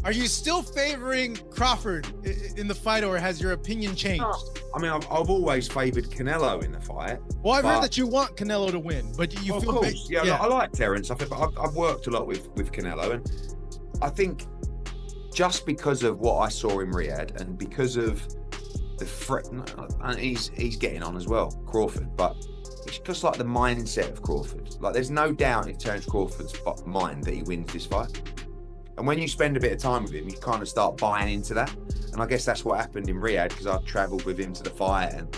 Are you still favoring Crawford in the fight, or has your opinion changed? I mean, I've always favoured Canelo in the fight. Well, I've heard that you want Canelo to win, but you of feel course, yeah. I like Terence. I've worked a lot with Canelo, and I think just because of what I saw in Riyadh and because of the threat, and he's getting on as well, Crawford, but it's just like the mindset of Crawford. Like, there's no doubt in Terence Crawford's mind that he wins this fight. And when you spend a bit of time with him, you kind of start buying into that. And I guess that's what happened in Riyadh, because I travelled with him to the fight, and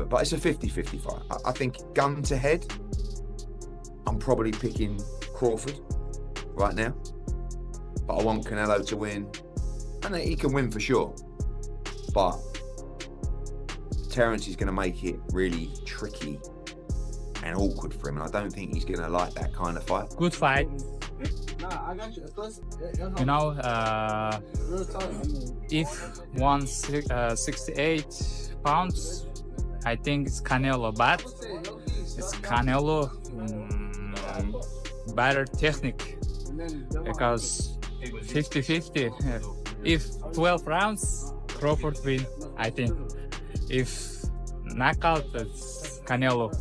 but it's a 50-50 fight. I think gun to head, I'm probably picking Crawford right now. But I want Canelo to win, and he can win for sure. But Terence is going to make it really tricky and awkward for him, and I don't think he's going to like that kind of fight. Good fight. If 168 pounds, I think it's Canelo, but it's Canelo better technique, because 50-50. If 12 rounds, Crawford win, I think. If knockout, it's Canelo.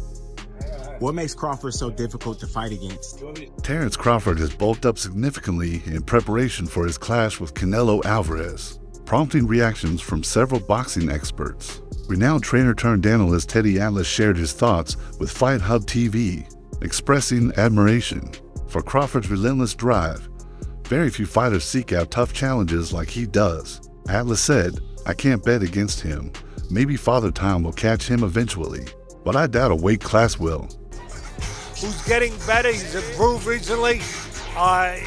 What makes Crawford so difficult to fight against? Terence Crawford has bulked up significantly in preparation for his clash with Canelo Alvarez, prompting reactions from several boxing experts. Renowned trainer-turned-analyst Teddy Atlas shared his thoughts with Fight Hub TV, expressing admiration for Crawford's relentless drive. Very few fighters seek out tough challenges like he does. Atlas said, "I can't bet against him. Maybe Father Time will catch him eventually, but I doubt a weight class will." Who's getting better. He's improved recently. I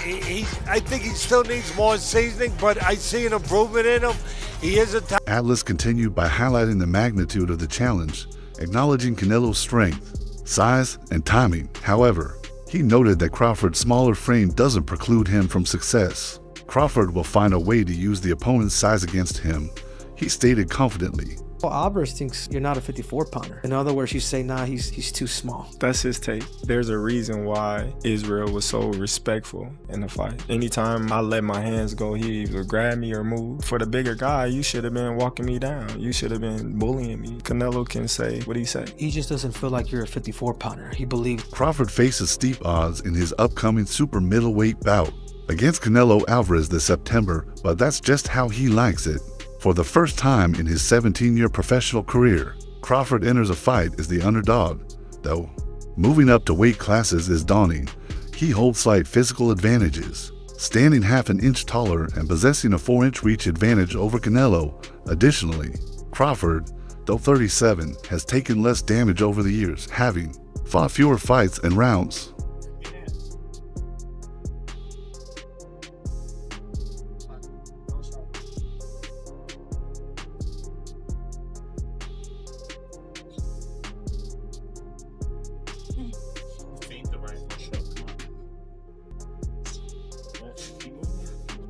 think he still needs more seasoning, but I see an improvement in him. He is a Atlas continued by highlighting the magnitude of the challenge, acknowledging Canelo's strength, size, and timing. However, he noted that Crawford's smaller frame doesn't preclude him from success. Crawford will find a way to use the opponent's size against him, he stated confidently. Well, Alvarez thinks you're not a 54-pounder. In other words, you say, nah, he's too small. That's his take. There's a reason why Israel was so respectful in the fight. Anytime I let my hands go, he either grab me or move. For the bigger guy, you should have been walking me down. You should have been bullying me. Canelo can say what he say. He just doesn't feel like you're a 54-pounder. He believes. Crawford faces steep odds in his upcoming super middleweight bout against Canelo Alvarez this September, but that's just how he likes it. For the first time in his 17-year professional career, Crawford enters a fight as the underdog, though moving up to weight classes is daunting. He holds slight physical advantages, standing half an inch taller and possessing a 4-inch reach advantage over Canelo. Additionally, Crawford, though 37, has taken less damage over the years, having fought fewer fights and rounds.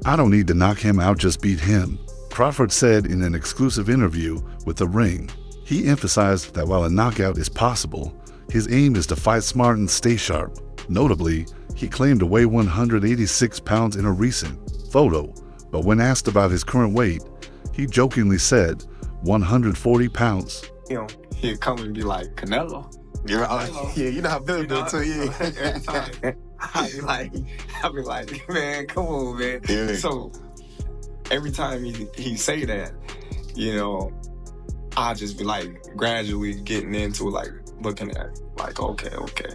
"I don't need to knock him out, just beat him," Crawford said in an exclusive interview with The Ring. He emphasized that while a knockout is possible, his aim is to fight smart and stay sharp. Notably, he claimed to weigh 186 pounds in a recent photo, but when asked about his current weight, he jokingly said 140 pounds. He'd come and be like, "Canelo?" You know how Bill do it too, yeah. I'd be like, man, come on, man. Yeah. So every time he say that, I just be like gradually getting into it, looking at okay.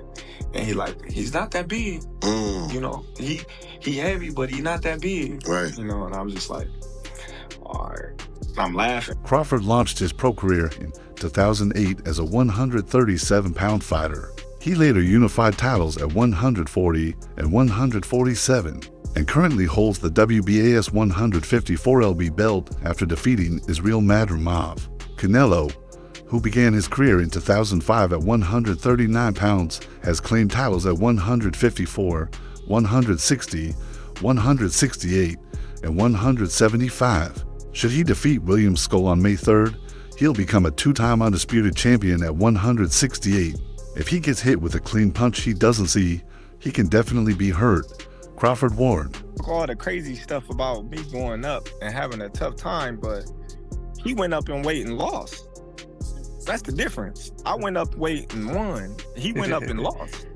And he's not that big. He heavy, but he's not that big. Right. And I'm just like, all right. I'm laughing. Crawford launched his pro career in 2008 as a 137-pound fighter. He later unified titles at 140 and 147, and currently holds the WBAS 154lb belt after defeating Israel Madrimov. Canelo, who began his career in 2005 at 139 pounds, has claimed titles at 154, 160, 168, and 175. Should he defeat William Skull on May 3rd, he'll become a two-time undisputed champion at 168. If he gets hit with a clean punch he doesn't see, he can definitely be hurt. Crawford warned. All the crazy stuff about me going up and having a tough time, but he went up in weight and lost. That's the difference. I went up weight and won. He went up and lost.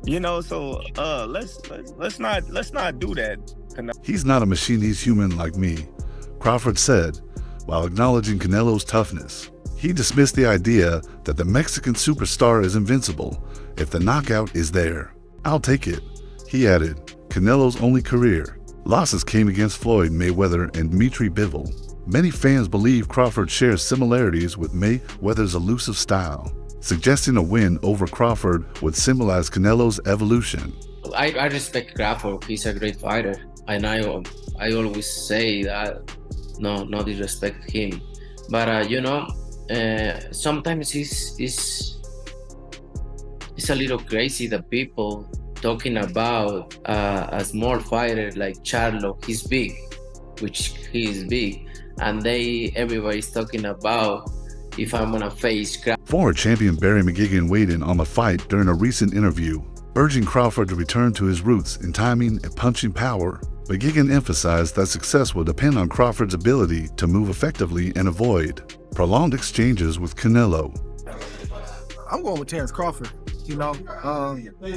You know, so let's not do that. He's not a machine, he's human like me, Crawford said, while acknowledging Canelo's toughness. He dismissed the idea that the Mexican superstar is invincible if the knockout is there. I'll take it, he added. Canelo's only career losses came against Floyd Mayweather and Dmitry Bivol. Many fans believe Crawford shares similarities with Mayweather's elusive style, suggesting a win over Crawford would symbolize Canelo's evolution. I respect Crawford. He's a great fighter, and I always say that no disrespect him, but you know, sometimes it's a little crazy that people talking about a small fighter like Charlo. He's big, which he is big, and everybody's talking about if I'm gonna face Crawford. Former champion Barry McGuigan weighed in on the fight during a recent interview, urging Crawford to return to his roots in timing and punching power. McGuigan emphasized that success will depend on Crawford's ability to move effectively and avoid prolonged exchanges with Canelo. I'm going with Terence Crawford. You know,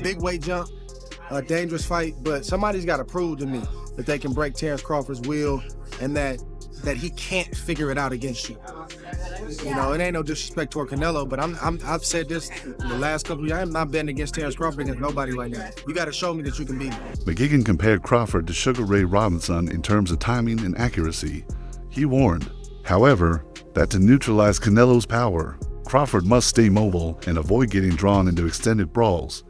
big weight jump, a dangerous fight, but somebody's got to prove to me that they can break Terence Crawford's will and that he can't figure it out against you. You know, it ain't no disrespect toward Canelo, but I've said this in the last couple of years. I'm not betting against Terence Crawford against nobody right now. You got to show me that you can beat him. McGuigan compared Crawford to Sugar Ray Robinson in terms of timing and accuracy. He warned, however, that to neutralize Canelo's power, Crawford must stay mobile and avoid getting drawn into extended brawls.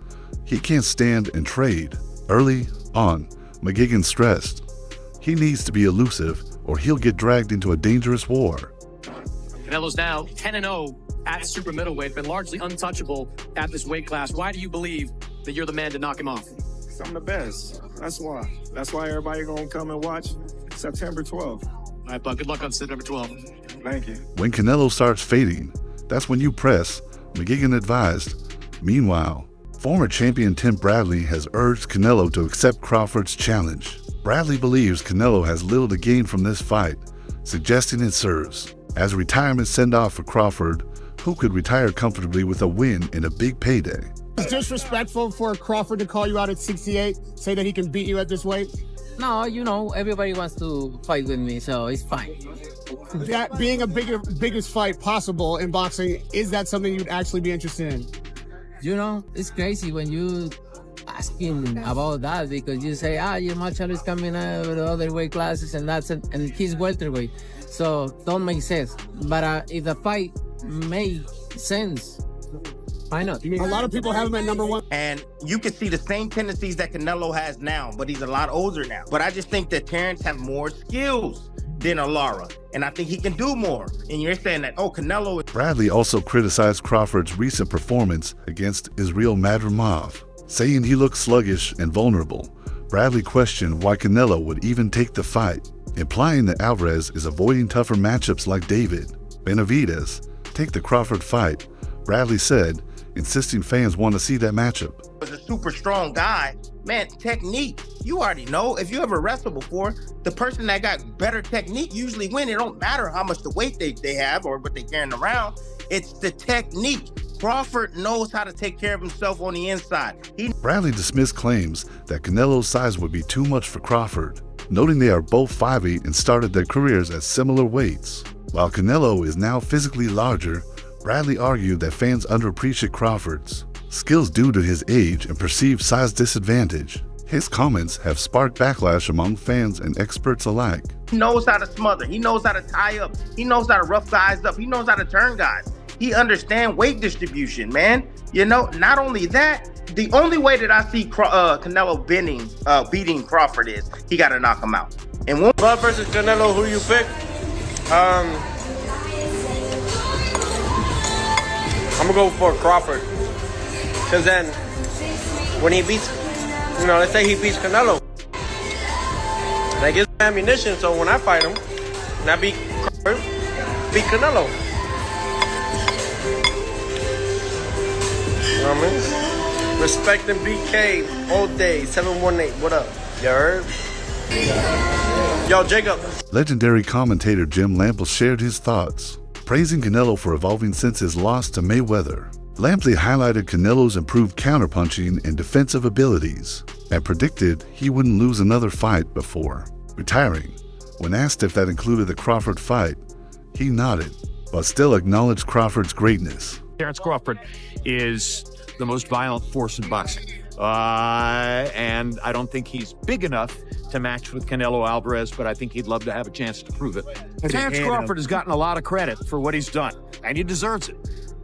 He can't stand and trade. Early on, McGuigan stressed, he needs to be elusive or he'll get dragged into a dangerous war. Canelo's now 10-0 at super middleweight, been largely untouchable at this weight class. Why do you believe that you're the man to knock him off? Because I'm the best. That's why. That's why everybody gonna come and watch September 12th. All right, bud. Good luck on September 12th. Thank you. When Canelo starts fading, that's when you press, McGuigan advised. Meanwhile, former champion Tim Bradley has urged Canelo to accept Crawford's challenge. Bradley believes Canelo has little to gain from this fight, suggesting it serves as a retirement send-off for Crawford, who could retire comfortably with a win in a big payday. It's disrespectful for Crawford to call you out at 68, say that he can beat you at this weight? No, you know, everybody wants to fight with me, so it's fine. That being a biggest fight possible in boxing, is that something you'd actually be interested in? You know, it's crazy when you asking about that because you say, your Machado is coming out with other weight classes and and he's welterweight. So don't make sense. But if the fight makes sense, why not? A lot of people have him at #1. And you can see the same tendencies that Canelo has now, but he's a lot older now. But I just think that Terence has more skills than Lara, and I think he can do more. And you're saying that, Canelo... Bradley also criticized Crawford's recent performance against Israel Madrimov, saying he looked sluggish and vulnerable. Bradley questioned why Canelo would even take the fight, implying that Alvarez is avoiding tougher matchups like David Benavidez. Take the Crawford fight, Bradley said, insisting fans want to see that matchup. Was a super strong guy. Man, technique. You already know. If you ever wrestled before, the person that got better technique usually win. It don't matter how much the weight they have or what they're carrying around. It's the technique. Crawford knows how to take care of himself on the inside. Bradley dismissed claims that Canelo's size would be too much for Crawford, noting they are both 5'8" and started their careers at similar weights. While Canelo is now physically larger, Bradley argued that fans underappreciate Crawford's skills due to his age and perceived size disadvantage. His comments have sparked backlash among fans and experts alike. He knows how to smother. He knows how to tie up. He knows how to rough guys up. He knows how to turn guys. He understands weight distribution, man. You know, not only that, the only way that I see Canelo beating Crawford is he got to knock him out. And Bud versus Canelo, who you pick? I'm gonna go for Crawford, because then when he beats, let's say he beats Canelo, that gives him ammunition. So when I fight him, and I beat Crawford, beat Canelo. You know what I mean? Respect and BK all day. 718. What up? You heard? Yo, Jacob. Legendary commentator Jim Lampley shared his thoughts, praising Canelo for evolving since his loss to Mayweather. Lampley highlighted Canelo's improved counterpunching and defensive abilities, and predicted he wouldn't lose another fight before retiring. When asked if that included the Crawford fight, he nodded, but still acknowledged Crawford's greatness. Terence Crawford is the most violent force in boxing. And I don't think he's big enough to match with Canelo Alvarez, but I think he'd love to have a chance to prove it. Terence Crawford has gotten a lot of credit for what he's done, and he deserves it.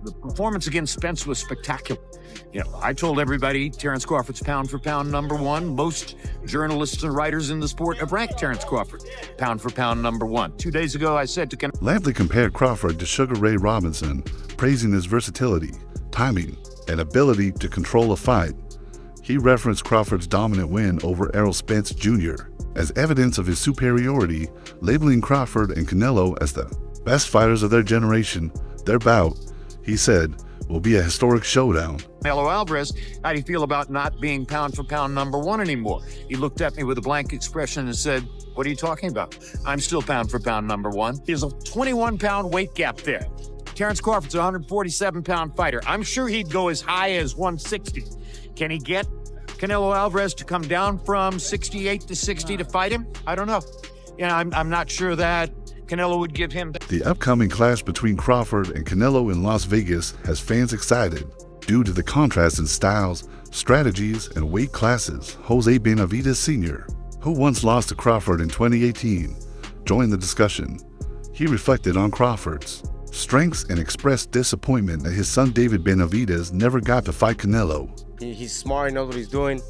The performance against Spence was spectacular. You know, I told everybody Terence Crawford's pound for pound #1. Most journalists and writers in the sport have ranked Terence Crawford pound for pound #1. 2 days ago, I said to Lampley compared Crawford to Sugar Ray Robinson, praising his versatility, timing, and ability to control a fight. He referenced Crawford's dominant win over Errol Spence Jr. as evidence of his superiority, labeling Crawford and Canelo as the best fighters of their generation. Their bout, he said, will be a historic showdown. Canelo Alvarez, how do you feel about not being pound for pound #1 anymore? He looked at me with a blank expression and said, what are you talking about? I'm still pound for pound #1. There's a 21-pound weight gap there. Terence Crawford's a 147-pound fighter. I'm sure he'd go as high as 160. Can he get Canelo Alvarez to come down from 68 to 60 to fight him? I don't know. You know, I'm not sure that Canelo would give him. The upcoming clash between Crawford and Canelo in Las Vegas has fans excited due to the contrast in styles, strategies, and weight classes. Jose Benavidez Sr., who once lost to Crawford in 2018, joined the discussion. He reflected on Crawford's strengths and expressed disappointment that his son David Benavidez never got to fight Canelo. He's smart, he knows what he's doing.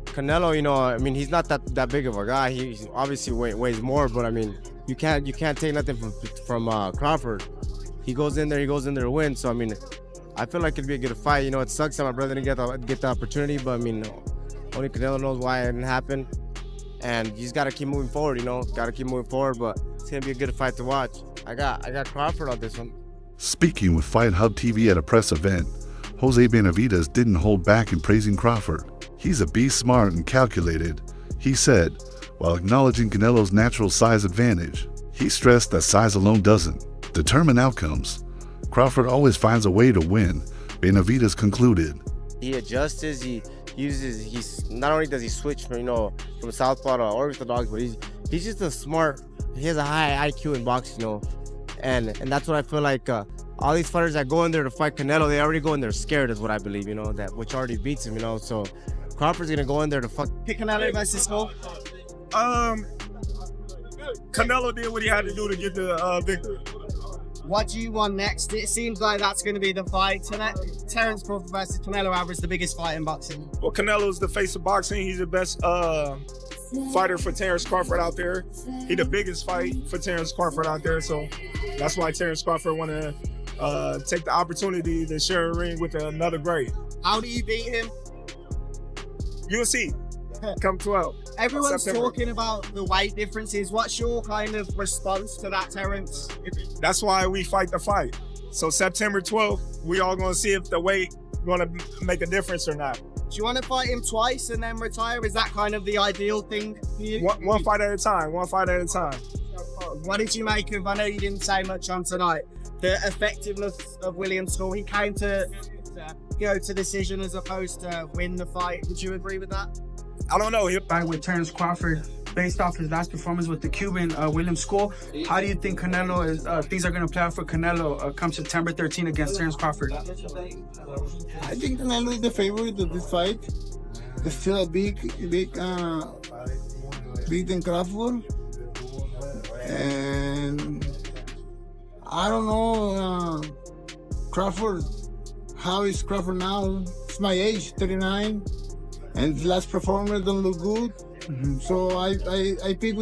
Canelo, you know, I mean, he's not that big of a guy. He obviously weighs more, but I mean, you can't take nothing from Crawford. He goes in there to win. So I mean, I feel like it'd be a good fight. You know, it sucks that my brother didn't get the opportunity, but I mean, only Canelo knows why it didn't happen. And you just gotta keep moving forward. You know, gotta keep moving forward. But it's gonna be a good fight to watch. I got Crawford on this one. Speaking with Fight Hub TV at a press event, Jose Benavidez didn't hold back in praising Crawford. He's a beast, smart and calculated, he said, while acknowledging Canelo's natural size advantage. He stressed that size alone doesn't determine outcomes. Crawford always finds a way to win, Benavidez concluded. He adjusts, he's not only does he switch from southpaw to orthodox, but he's just a smart, he has a high IQ in boxing, you know. And that's what I feel like all these fighters that go in there to fight Canelo, they already go in there scared, is what I believe, you know, that which already beats him, you know. So Crawford's gonna go in there to pick Canelo versus who? Canelo did what he had to do to get the victory. What do you want next? It seems like that's going to be the fight. Terence Crawford versus Canelo Alvarez, the biggest fight in boxing. Well, Canelo's the face of boxing. He's the best fighter for Terence Crawford out there. He's the biggest fight for Terence Crawford out there. So that's why Terence Crawford want to take the opportunity to share a ring with another great. How do you beat him? You'll see. Come 12. Everyone's talking about the weight differences. What's your kind of response to that, Terence? That's why we fight the fight. So September 12th, we all gonna see if the weight gonna make a difference or not. Do you want to fight him twice and then retire? Is that kind of the ideal thing for you? One fight at a time. One fight at a time. What did you make of? I know you didn't say much on tonight. The effectiveness of William Score. He came to go to decision as opposed to win the fight. Would you agree with that? I don't know. Fight with Terence Crawford, based off his last performance with the Cuban William School. How do you think things are going to play out for Canelo come September 13 against Terence Crawford? I think Canelo is the favorite of this fight. It's still a big than Crawford. And I don't know, Crawford, how is Crawford now? It's my age, 39. And his last performance don't look good. So I pick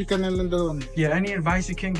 Canelo in the one. Yeah, any advice you can